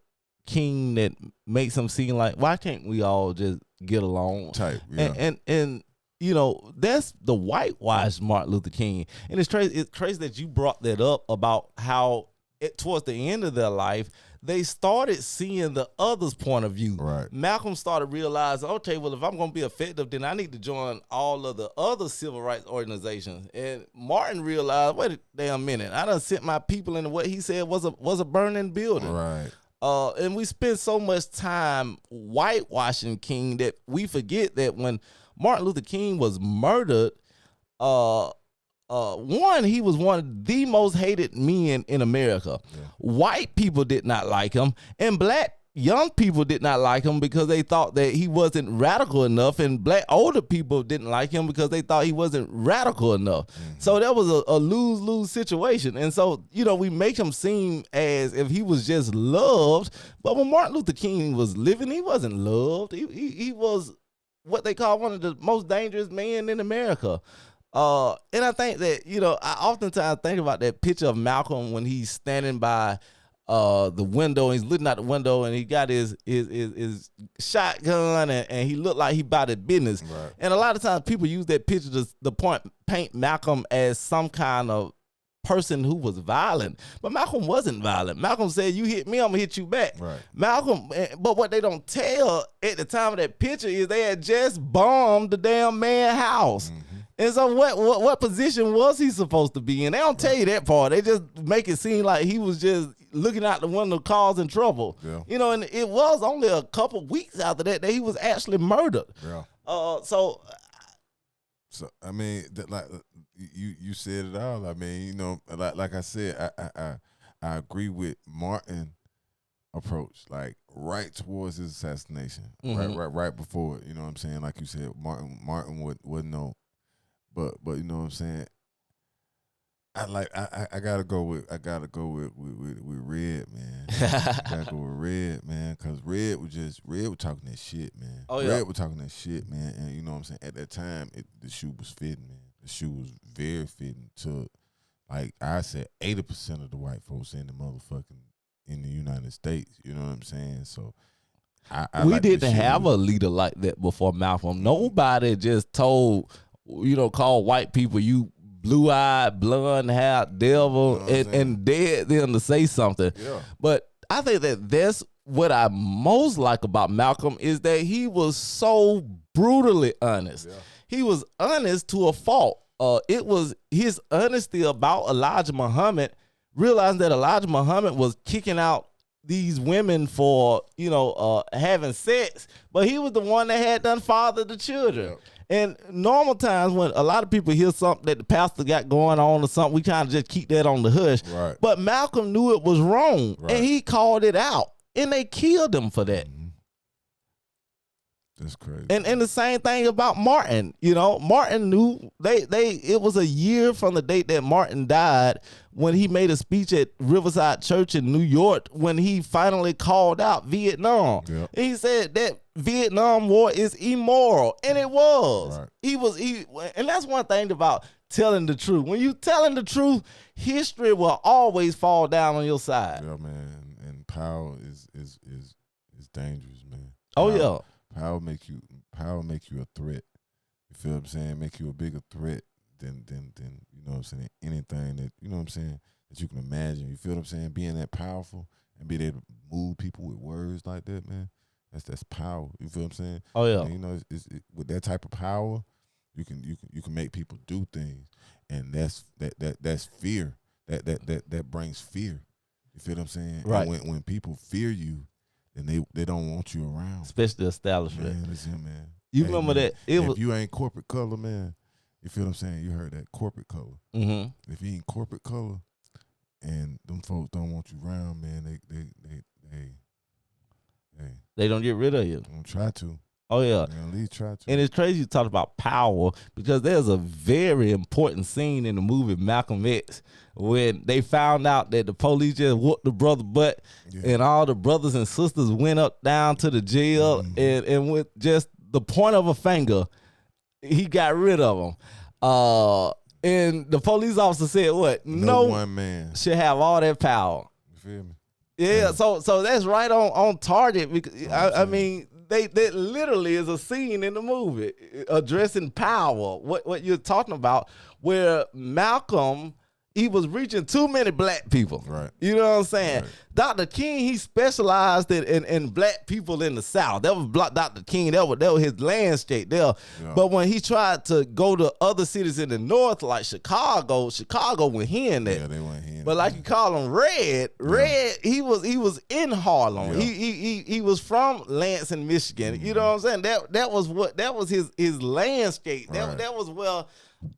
king that makes him seem like, why can't we all just get along? Type. Yeah. And you know, that's the whitewashed Martin Luther King. And it's crazy that you brought that up about how towards the end of their life, they started seeing the other's point of view. Right. Malcolm started realizing, okay, well, if I'm going to be effective, then I need to join all of the other civil rights organizations. And Martin realized, wait a damn minute, I done sent my people into what he said was a burning building. Right. And we spend so much time whitewashing King that we forget that when Martin Luther King was murdered, one, he was one of the most hated men in America. Yeah. White people did not like him, and black young people did not like him because they thought that he wasn't radical enough, and black older people didn't like him because they thought he wasn't radical enough. So that was a lose-lose situation. And so, we make him seem as if he was just loved, but when Martin Luther King was living, he wasn't loved. He was what they call one of the most dangerous men in America. And I think that, I oftentimes think about that picture of Malcolm when he's standing by the window, and he's looking out the window, and he got his shotgun, and he looked like he about his business. Right. And a lot of times people use that picture to paint Malcolm as some kind of person who was violent, but Malcolm wasn't violent. Malcolm said, "You hit me, I'm gonna hit you back." Right. Malcolm, but what they don't tell at the time of that picture is they had just bombed the damn man's house. And so what position was he supposed to be in? They don't tell you that part. They just make it seem like he was just looking out the window causing trouble. Yeah. And it was only a couple weeks after that he was actually murdered. Yeah. So I mean, like you said it all. I mean, like I said, I agree with Martin approach, like right towards his assassination, right before it. You know what I'm saying? Like you said, Martin wouldn't know, but you know what I'm saying. I gotta go with Red, man. I gotta go with Red, man, because Red was talking that shit, man. Oh, yeah. Red was talking that shit, man, and you know what I'm saying. At that time, the shoe was fitting, man. The shoe was very fitting to, like I said, 80% of the white folks in the United States. You know what I'm saying? So we like didn't have a leader like that before Malcolm. Nobody just called white people you blue-eyed, blonde-haired devil, and dared them to say something. Yeah. But I think that's what I most like about Malcolm is that he was so brutally honest. Yeah. He was honest to a fault. It was his honesty about Elijah Muhammad, realizing that Elijah Muhammad was kicking out these women for, having sex, but he was the one that had done fathered the children. Yep. And normal times when a lot of people hear something that the pastor got going on or something, we kind of just keep that on the hush. Right. But Malcolm knew it was wrong, Right. and he called it out, and they killed him for that. That's crazy. And the same thing about Martin. Martin knew it was a year from the date that Martin died when he made a speech at Riverside Church in New York when he finally called out Vietnam. Yep. And he said that Vietnam War is immoral, and it was. Right. And that's one thing about telling the truth. When you telling the truth, history will always fall down on your side. Yeah, man. And power is dangerous, man. Oh, Power, yeah. Power make you a threat. You feel what I'm saying? Make you a bigger threat than you know what I'm saying, anything that, you know what I'm saying, that you can imagine. You feel what I'm saying? Being that powerful and being able to move people with words like that, man. That's power. You feel what I'm saying? Oh, yeah. And, with that type of power, you can make people do things, and that's fear. That brings fear. You feel what I'm saying? Right. And when people fear you, then they don't want you around. Especially the establishment. Man, listen, man. You remember man, that? if you ain't corporate color, man, you feel what I'm saying? You heard that, corporate color. Mm-hmm. If you ain't corporate color, and them folks don't want you around, man, They don't get rid of you. don't try to. Oh, yeah. They at least try to. And it's crazy you talk about power because there's a very important scene in the movie Malcolm X when they found out that the police just whooped the brother butt, and all the brothers and sisters went down to the jail, and with just the point of a finger, he got rid of them. And the police officer said, "What? No one man should have all that power." You feel me? Yeah. So that's right on target because I mean. That literally is a scene in the movie addressing power. What you're talking about, where Malcolm, he was reaching too many black people. Right. You know what I'm saying? Right. Dr. King, he specialized in black people in the South. That was Dr. King. That was his landscape there. Yeah. But when he tried to go to other cities in the North, like Chicago went here and there. Yeah, they went here. But like you call him Red, he was in Harlem. Yeah. He was from Lansing, Michigan. You know what I'm saying? That was his landscape. Right. That was where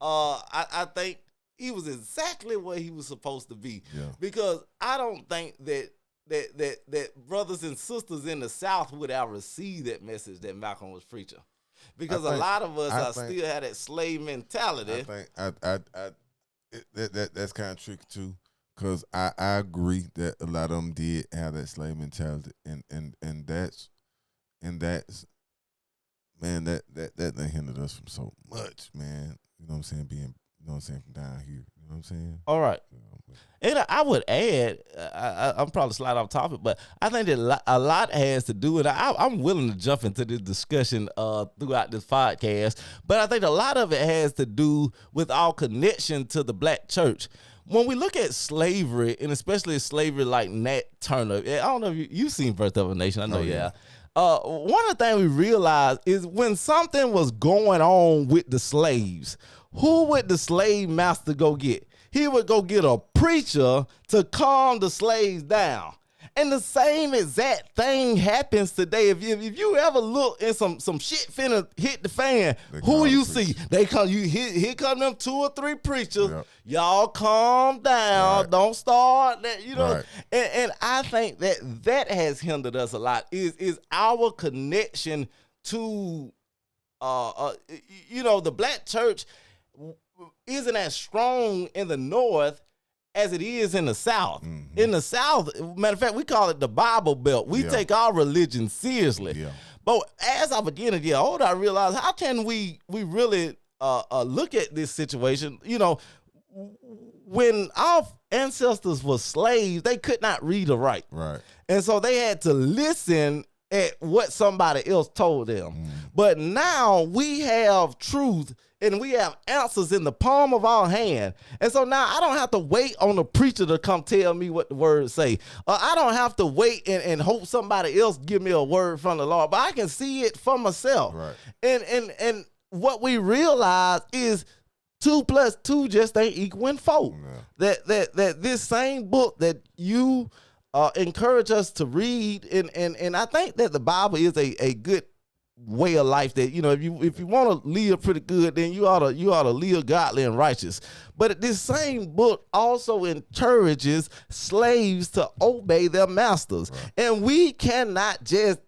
I think he was exactly where he was supposed to be. Yeah. Because I don't think that that brothers and sisters in the South would have received that message that Malcolm was preaching. Because a lot of us still had that slave mentality. I think that's kind of tricky too, because I agree that a lot of them did have that slave mentality, and that's man, that hindered us from so much, man. You know what I'm saying? Being, you know what I'm saying, from down here. You know what I'm saying? All right. And I would add, I'm probably sliding off topic, but I think that a lot has to do, and I'm willing to jump into this discussion throughout this podcast, but I think a lot of it has to do with our connection to the black church. When we look at slavery, and especially slavery like Nat Turner, I don't know if you've seen Birth of a Nation. I know, yeah. One of the things we realized is when something was going on with the slaves, who would the slave master go get? He would go get a preacher to calm the slaves down. And the same exact thing happens today. If you ever look and some shit finna hit the fan, who you see? They come, here come them 2 or 3 preachers. Yep. Y'all calm down. Right. Don't start that, you know. Right. And I think that has hindered us a lot, is our connection to the black church isn't as strong in the North as it is in the South. Mm-hmm. In the South, matter of fact, we call it the Bible Belt. We take our religion seriously. Yeah. But as I begin to get older, I realize, how can we really look at this situation? You know, when our ancestors were slaves, they could not read or write. Right. And so they had to listen at what somebody else told them. Mm. But now we have truth and we have answers in the palm of our hand. And so now I don't have to wait on the preacher to come tell me what the words say. I don't have to wait and hope somebody else give me a word from the Lord, but I can see it for myself. Right. And what we realize is 2 + 2 just ain't equaling 4. Yeah. That this same book that you encourage us to read, and I think that the Bible is a good way of life, that, you know, if you want to live pretty good, then you ought to live godly and righteous. But this same book also encourages slaves to obey their masters. Right. And we cannot just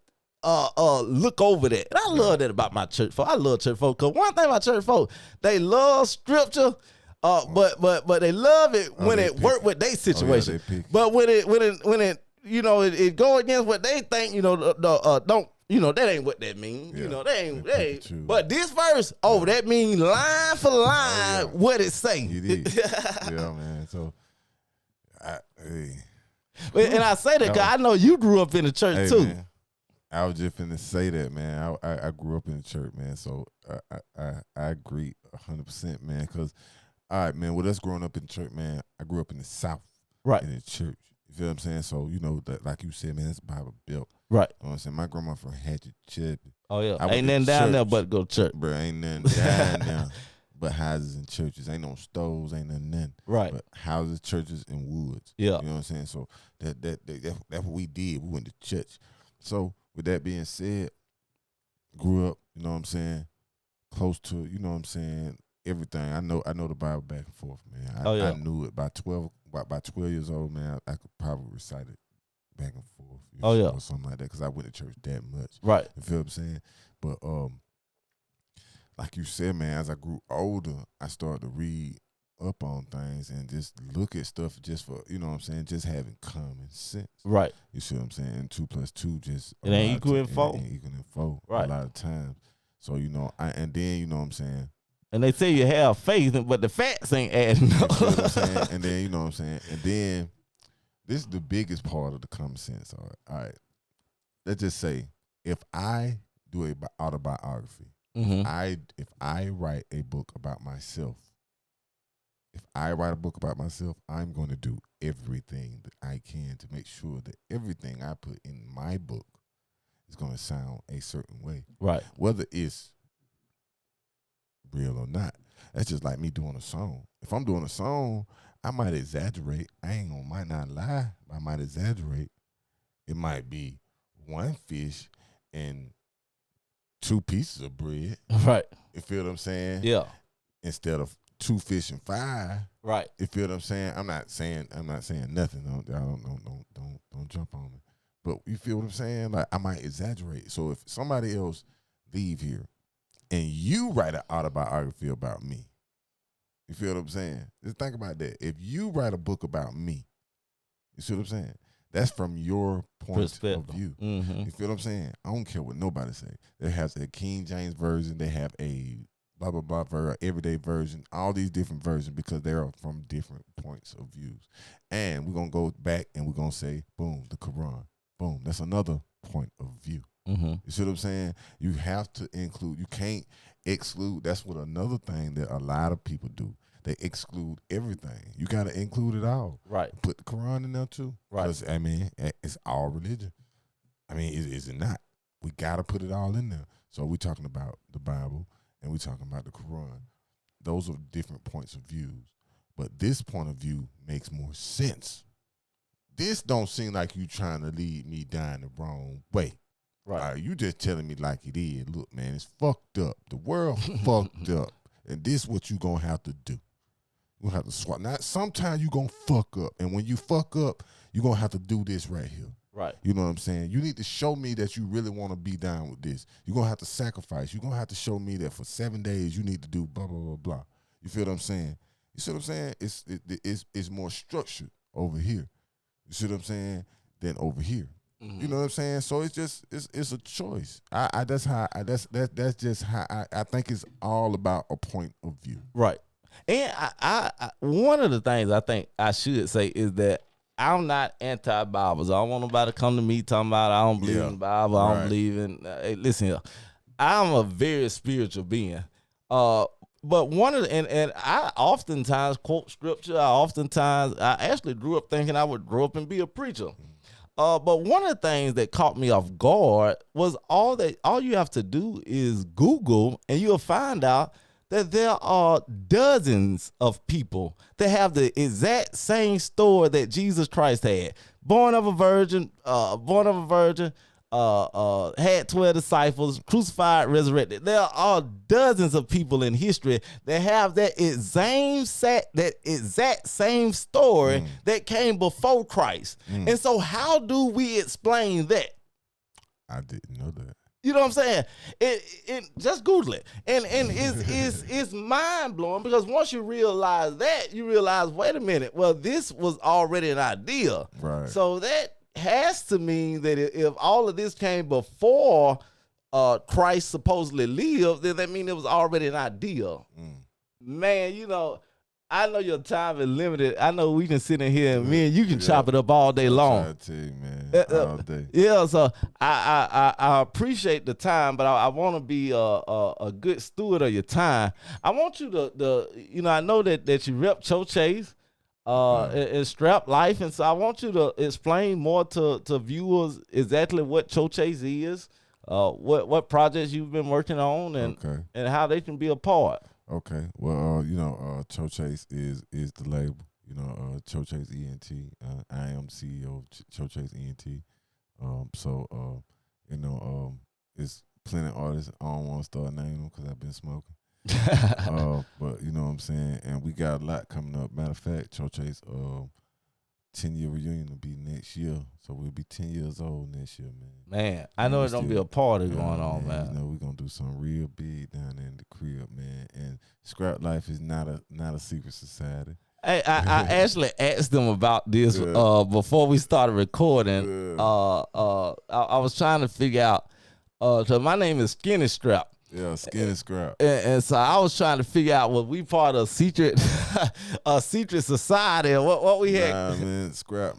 look over that. And I love that about my church folk. I love church folk, because one thing about church folk, they love scripture. But they love it when it work with their situation. Oh, yeah, but when it you know, it go against what they think, you know, don't. You know, that ain't what that means. Yeah. You know, that ain't. But this verse, that means line for line what it say. It is. Yeah, man. So, and I say that because I know you grew up in the church too. Man, I was just finna say that, man. I grew up in the church, man. So I agree 100%, man. Because, all right, man, with us growing up in the church, man, I grew up in the South, right, in the church. You feel what I'm saying? So, you know, that, like you said, man, that's Bible Belt. Right. You know what I'm saying? My grandma from Hatchet. Oh, yeah. Ain't nothing down there but go to church. Bro, ain't nothing down there but houses and churches. Ain't no stoves, ain't nothing. Right. But houses, churches, and woods. Yeah. You know what I'm saying? So that's what we did. We went to church. So with that being said, grew up, you know what I'm saying, close to, you know what I'm saying, everything. I know the Bible back and forth, man. I knew it by 12 years old, man. I could probably recite it back and forth. Or something like that, because I went to church that much. Right. You feel what I'm saying? But like you said, man, as I grew older, I started to read up on things and just look at stuff just for, you know what I'm saying, just having common sense. Right. You see what I'm saying? And 2 + 2 just it ain't equal in 4. It ain't equal in 4 a lot of times. So, you know, and then, you know what I'm saying, and they say you have faith, but the facts ain't adding up. You know what I'm saying? And then, you know what I'm saying, and then this is the biggest part of the common sense. All right. Let's just say, if I do an autobiography, mm-hmm, if I write a book about myself, I'm going to do everything that I can to make sure that everything I put in my book is going to sound a certain way. Right. Whether it's real or not. That's just like me doing a song. If I'm doing a song, I might exaggerate. Might not lie. I might exaggerate. It might be 1 fish and 2 pieces of bread. Right. You feel what I'm saying? Yeah. Instead of 2 fish and 5. Right. You feel what I'm saying? I'm not saying nothing. Don't jump on me. But you feel what I'm saying? Like I might exaggerate. So if somebody else leave here and you write an autobiography about me, you feel what I'm saying? Just think about that. If you write a book about me, you see what I'm saying? That's from your point of view. Mm-hmm. You feel what I'm saying? I don't care what nobody say. They have a King James version. They have a blah, blah, blah, everyday version, all these different versions because they are from different points of views. And we're going to go back and we're going to say, boom, the Quran. Boom. That's another point of view. Mm-hmm. You see what I'm saying? You have to include. You can't exclude. That's what another thing that a lot of people do. They exclude everything. You got to include it all. Right. Put the Quran in there too. Right. 'Cause, I mean, it's all religion. I mean, is it not? We got to put it all in there. So we're talking about the Bible and we're talking about the Quran. Those are different points of views. But this point of view makes more sense. This don't seem like you trying to lead me down the wrong way. Right. You just telling me like it is. Look, man, it's fucked up. The world fucked up. And this what you going to have to do. You going to have to swap. Now, sometimes you going to fuck up. And when you fuck up, you going to have to do this right here. Right. You know what I'm saying? You need to show me that you really want to be down with this. You're going to have to sacrifice. You're going to have to show me that for 7 days you need to do blah, blah, blah, blah. You feel what I'm saying? You see what I'm saying? It's more structured over here. You see what I'm saying? Than over here. Mm-hmm. You know what I'm saying? So it's just it's a choice. That's just how I think it's all about a point of view. Right. And I one of the things I think I should say is that I'm not anti-Bibles. I don't want nobody to come to me talking about I don't believe in the Bible. I don't believe in. Hey, listen here, I'm a very spiritual being. But one of the, and I oftentimes quote scripture. I actually grew up thinking I would grow up and be a preacher. But one of the things that caught me off guard was all you have to do is Google and you'll find out that there are dozens of people that have the exact same story that Jesus Christ had. Born of a virgin, had 12 disciples, crucified, resurrected. There are dozens of people in history that have that exact same story that came before Christ. And so how do we explain that? I didn't know that. You know what I'm saying? It just Google it. And it's mind blowing because once you realize that, you realize, wait a minute, well, this was already an idea. Right. So that has to mean that if all of this came before Christ supposedly lived, then that means it was already an idea. Man, you know, I know your time is limited. I know we can sit in here and me and you can chop it up all day long. I tell you, man, all day. Yeah, so I appreciate the time, but I want to be a good steward of your time. I want you to I know that you rep Choche's and Strap Life, and so I want you to explain more to viewers exactly what Choche's is, what projects you've been working on, and how they can be a part. Okay. Well, Choche's is the label. Choche's ENT. I am CEO of Choche's ENT. It's plenty of artists. I don't want to start naming them because I've been smoking. But you know what I'm saying? And we got a lot coming up. Matter of fact, Choche's 10-year reunion will be next year. So we'll be 10 years old next year, man. Man, I know it's going to be a party going on, man. We're going to do something real big down there in the crib, man. And Scrap Life is not a secret society. Hey, I actually asked them about this before we started recording. I was trying to figure out, so my name is Skinny Strap. Yeah, Skinny Scrap. And so I was trying to figure out, was we part of a secret society or what we had? Nah, man, Scrap.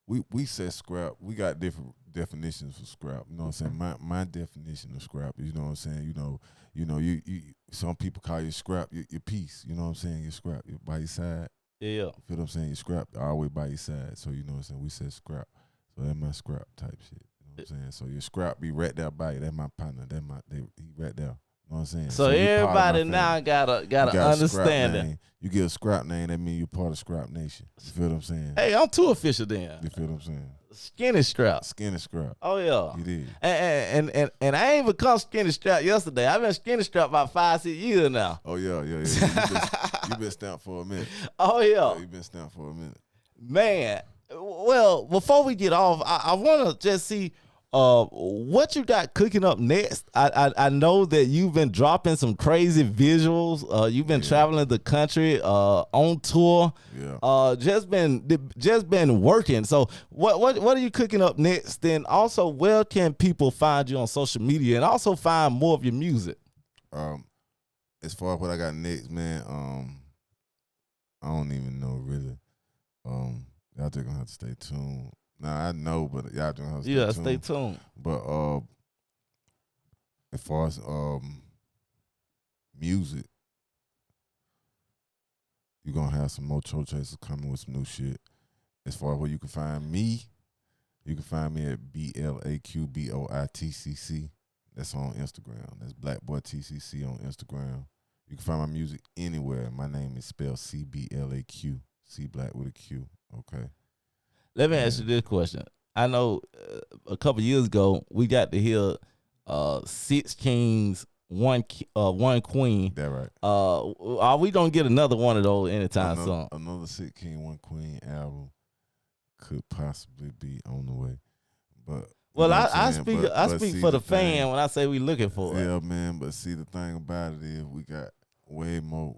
We said Scrap. We got different definitions for Scrap. You know what I'm saying? My definition of Scrap is, you know what I'm saying? You some people call you Scrap your piece. You know what I'm saying? You're Scrap. You're by your side. Yeah. You feel what I'm saying? You Scrap always by your side. So you know what I'm saying? We said Scrap. So that's my Scrap type shit. You know what I'm saying? So your Scrap be right there by you. That's my partner. He right there. You know what I'm saying? So everybody now got a understanding. You get a Scrap name, that means you're part of Scrap Nation. You feel what I'm saying? Hey, I'm too official then. You feel what I'm saying? Skinny Strap. Skinny Scrap. Oh yeah. You did. And I ain't become Skinny Strap yesterday. I've been Skinny Strap about 5-6 years now. Oh yeah. You been stamped for a minute. Oh yeah. You been stamped for a minute. Man, well, before we get off, I want to just see what you got cooking up next. I know that you've been dropping some crazy visuals. You've been traveling the country on tour. Yeah. Just been working. So what are you cooking up next? Then also, where can people find you on social media and also find more of your music? As far as what I got next, man, I don't even know really. Y'all just gonna have to stay tuned. Nah, I know, but y'all just gonna have to stay tuned. Stay tuned. But as far as music, you're gonna have some more Cho Chasers coming with some new shit. As far as where you can find me at BLAQBOITCC. That's on Instagram. That's Black Boy TCC on Instagram. You can find my music anywhere. My name is spelled CBLAQ. C Blaq with a Q. Okay. Let me ask you this question. I know a couple years ago we got to hear 6 Kings, 1 Queen. That right. Are we gonna get another one of those anytime soon? Another 6 King, 1 Queen album could possibly be on the way. But well, I speak for the fan when I say we looking for it. Yeah, man. But see, the thing about it is we got way more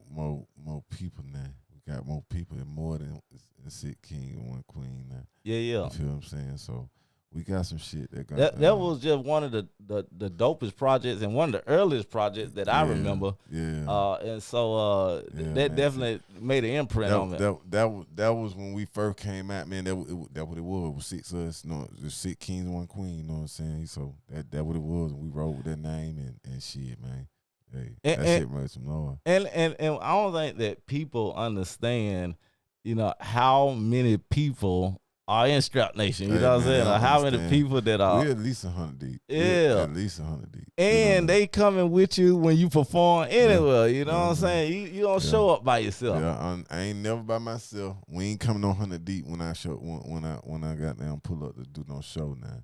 people now. We got more people and more than 6 King and 1 Queen now. Yeah. You feel what I'm saying? So we got some shit that was just one of the dopest projects and one of the earliest projects that I remember. Yeah. And so that definitely made an imprint on me. That was when we first came out, man. That what it was. It was 6 of us, the 6 Kings and 1 Queen. You know what I'm saying? So that what it was, and we rolled with that name and shit, man. Hey, that shit made some noise. And I don't think that people understand, how many people are in Strap Nation. You know what I'm saying? Like how many people that are. We're at least 100 deep. Yeah. At least 100 deep. And they coming with you when you perform anywhere. You know what I'm saying? You don't show up by yourself. Yeah, I ain't never by myself. We ain't coming on 100 deep when I got down pull up to do no show now.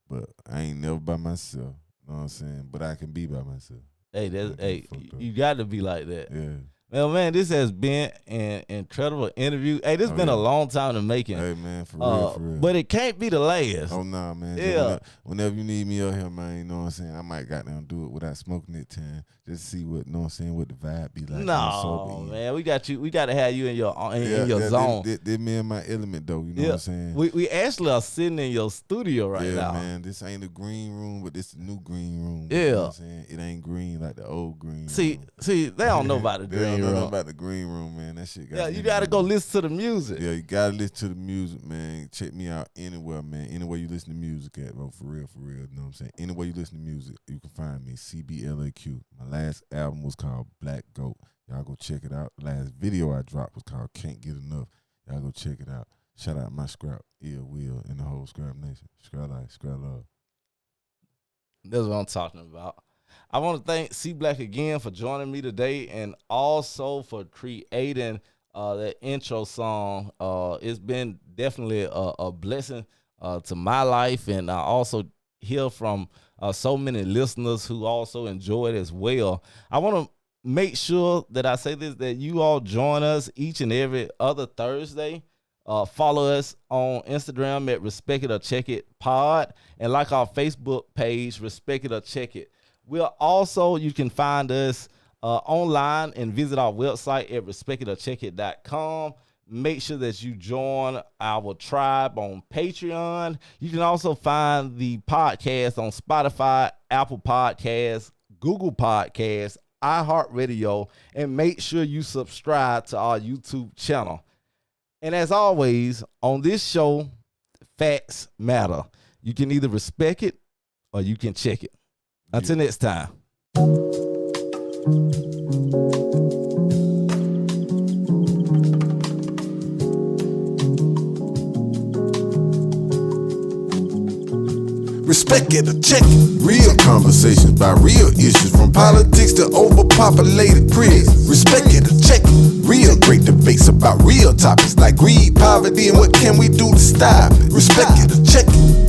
But I ain't never by myself. You know what I'm saying? But I can be by myself. Hey, you got to be like that. Yeah. Well, man, this has been an incredible interview. Hey, this has been a long time in making. Hey, man, for real. But it can't be the last. Oh, nah, man. Yeah. Whenever you need me out here, man, you know what I'm saying? I might got down do it without smoking it time. Just see what, you know what I'm saying, what the vibe be like. No, man, we got to have you in your zone. This me in my element, though, you know what I'm saying? We actually are sitting in your studio right now. Yeah, man, this ain't a green room, but this is a new green room. Yeah. You know what I'm saying? It ain't green like the old green See, they don't know about the green room. They don't know about the green room, man. That shit got you got to go listen to the music. Yeah, you got to listen to the music, man. Check me out anywhere, man. Anywhere you listen to music at, bro, for real, you know what I'm saying? Anywhere you listen to music, you can find me, CBLAQ. My last album was called Black Goat. Y'all go check it out. The last video I dropped was called Can't Get Enough. Y'all go check it out. Shout out my Scrap, Will, and the whole Scrap Nation. Scrap life, Scrap love. That's what I'm talking about. I want to thank C Blaq again for joining me today and also for creating that intro song. It's been definitely a blessing to my life, and I also hear from so many listeners who also enjoy it as well. I want to make sure that I say this, that you all join us each and every other Thursday. Follow us on Instagram at Respect It or Check It Pod, and like our Facebook page, Respect It or Check It. You can find us online and visit our website at respectitorcheckit.com. Make sure that you join our tribe on Patreon. You can also find the podcast on Spotify, Apple Podcasts, Google Podcasts, iHeartRadio, and make sure you subscribe to our YouTube channel. And as always, on this show, facts matter. You can either respect it or you can check it. Until next time. Respect it or check it. Real conversations about real issues, from politics to overpopulated prisons. Respect it or check it. Real great debates about real topics like greed, poverty, and what can we do to stop it. Respect it or check it.